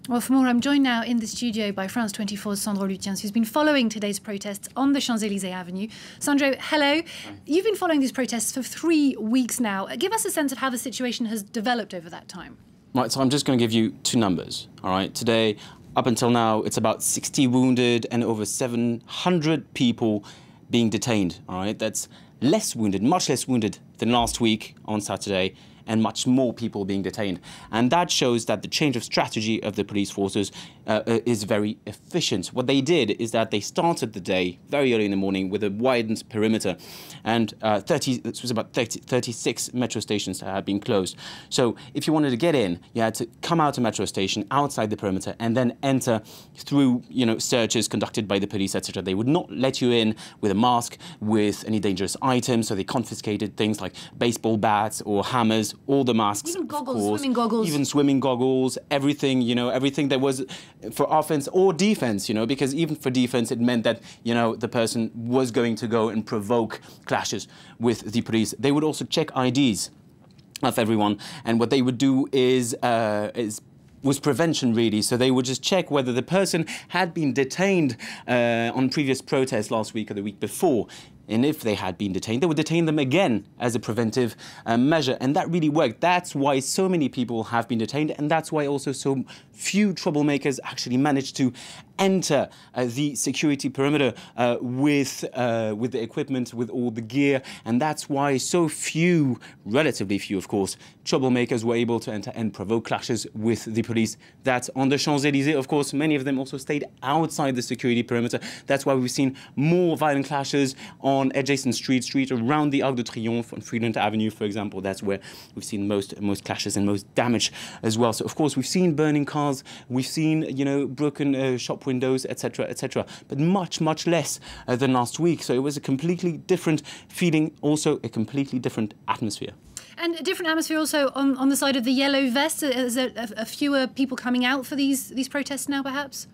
Well, for more, I'm joined now in the studio by France 24's Sandro Lutyens, who's been following today's protests on the Champs-Élysées Avenue. Sandro, hello. You've been following these protests for 3 weeks now. Give us a sense of how the situation has developed over that time. Right, so I'm just going to give you two numbers, all right? Today, up until now, it's about 60 wounded and over 700 people being detained, all right? That's less wounded, much less wounded than last week on Saturday, and much more people being detained. And that shows that the change of strategy of the police forces is very efficient. What they did is that they started the day very early in the morning with a widened perimeter, and it was about 36 metro stations that had been closed. So if you wanted to get in, you had to come out a metro station outside the perimeter and then enter through, searches conducted by the police, etc. They would not let you in with a mask, with any dangerous items, so they confiscated things like baseball bats or hammers, all the masks, even goggles, of course, swimming goggles, even swimming goggles, everything, everything that was for offense or defense, because even for defense, it meant that, the person was going to go and provoke clashes with the police. They would also check IDs of everyone, and what they would do was prevention, really. So they would just check whether the person had been detained on previous protests last week or the week before. And if they had been detained, they would detain them again as a preventive measure. And that really worked. That's why so many people have been detained. And that's why also so few troublemakers actually managed to enter the security perimeter with the equipment, with all the gear. And that's why so few, relatively few, of course, troublemakers were able to enter and provoke clashes with the police. That's on the Champs-Élysées. Of course, many of them also stayed outside the security perimeter. That's why we've seen more violent clashes on adjacent streets around the Arc de Triomphe on Freeland Avenue, for example. That's where we've seen most clashes and most damage as well. So, of course, we've seen burning cars, we've seen, broken shop windows, etc., but much less than last week. So it was a completely different feeling, also a completely different atmosphere. And a different atmosphere also on the side of the yellow vests. Is there fewer people coming out for these protests now, perhaps?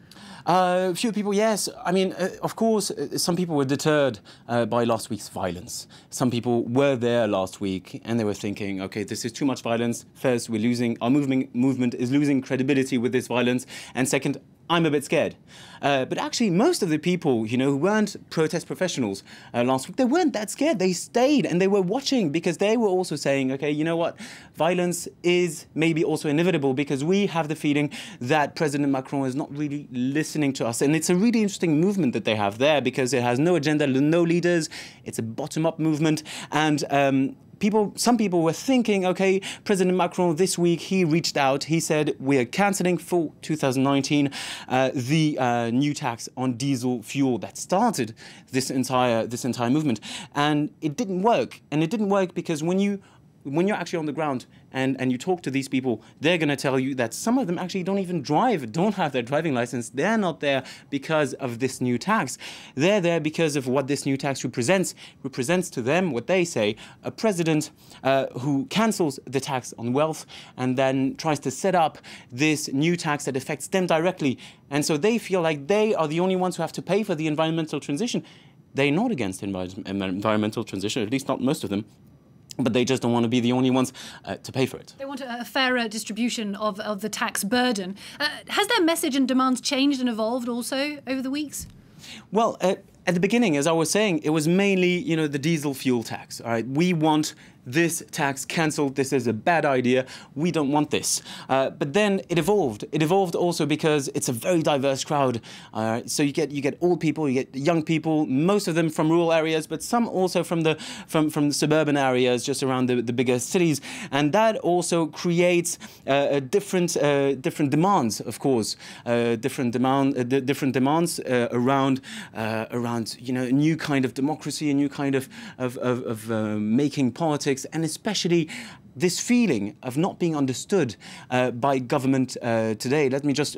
Few people, yes. I mean, of course, some people were deterred by last week's violence. Some people were there last week and they were thinking, okay, this is too much violence. First, our movement is losing credibility with this violence. And second, I'm a bit scared. But actually, most of the people, who weren't protest professionals last week, they weren't that scared. They stayed and they were watching because they were also saying, okay, you know what? Violence is maybe also inevitable because we have the feeling that President Macron is not really listening to us. And it's a really interesting movement that they have there because it has no agenda, no leaders. It's a bottom-up movement. And some people were thinking, okay, President Macron this week, he reached out. He said, we are cancelling for 2019 the new tax on diesel fuel that started this entire movement. And it didn't work. And it didn't work because when you're actually on the ground and you talk to these people, they're going to tell you that some of them actually don't even drive, don't have their driving license. They're not there because of this new tax. They're there because of what this new tax represents. Represents to them, what they say, a president who cancels the tax on wealth and then tries to set up this new tax that affects them directly. And so they feel like they are the only ones who have to pay for the environmental transition. They're not against environmental transition, at least not most of them. But they just don't want to be the only ones to pay for it. They want a fairer distribution of the tax burden. Has their message and demands changed and evolved also over the weeks? Well, at the beginning, as I was saying, it was mainly, the diesel fuel tax. All right, we want this tax cancelled. This is a bad idea. We don't want this. But then it evolved. It evolved also because it's a very diverse crowd. So you get old people, you get young people, most of them from rural areas, but some also from the suburban areas just around the bigger cities. And that also creates different demands, of course, different demands around a new kind of democracy, a new kind of making politics. And especially this feeling of not being understood by government today. Let me just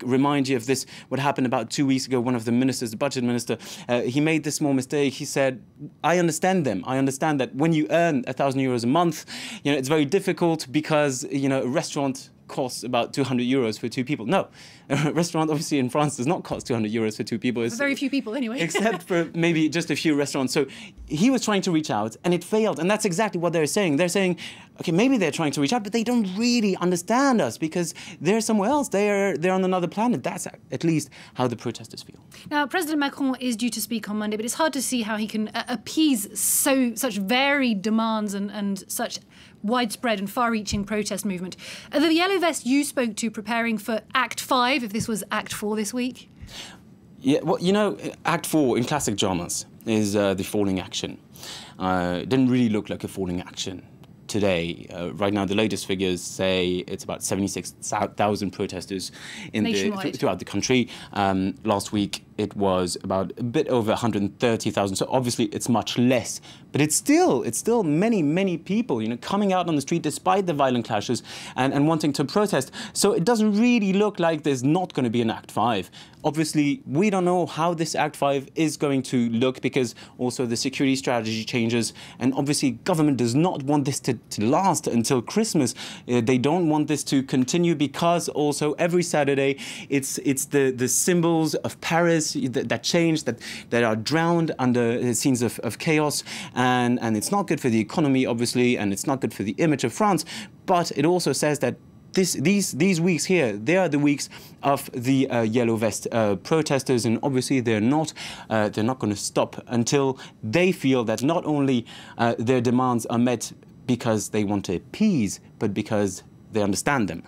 remind you of this, what happened about 2 weeks ago. One of the ministers, the budget minister, he made this small mistake. He said, I understand them. I understand that when you earn €1,000 a month, it's very difficult because, a restaurant costs about 200 euros for 2 people. No, a restaurant obviously in France does not cost 200 euros for 2 people. It's very few people anyway. Except for maybe just a few restaurants. So he was trying to reach out and it failed. And that's exactly what they're saying. They're saying, okay, maybe they're trying to reach out, but they don't really understand us because they're somewhere else. They're on another planet. That's at least how the protesters feel. Now, President Macron is due to speak on Monday, but it's hard to see how he can appease such varied demands and such widespread and far-reaching protest movement. Are the Yellow Vests you spoke to preparing for Act 5, if this was Act 4 this week? Yeah, well, you know, Act 4 in classic dramas is the falling action. It didn't really look like a falling action today. Right now, the latest figures say it's about 76,000 protesters throughout the country. Last week, it was about a bit over 130,000. So obviously, it's much less. But it's still many, many people, you know, coming out on the street despite the violent clashes and wanting to protest. So it doesn't really look like there's not going to be an Act 5. Obviously, we don't know how this Act 5 is going to look because also the security strategy changes. And obviously, government does not want this to last until Christmas. They don't want this to continue because also every Saturday, it's the symbols of Paris that change, that are drowned under scenes of chaos. And it's not good for the economy, obviously, and it's not good for the image of France. But it also says that these weeks here, they are the weeks of the Yellow Vest protesters, and obviously they're not going to stop until they feel that not only their demands are met because they want to appease, but because they understand them.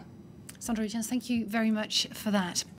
Sandro Lutyens, thank you very much for that.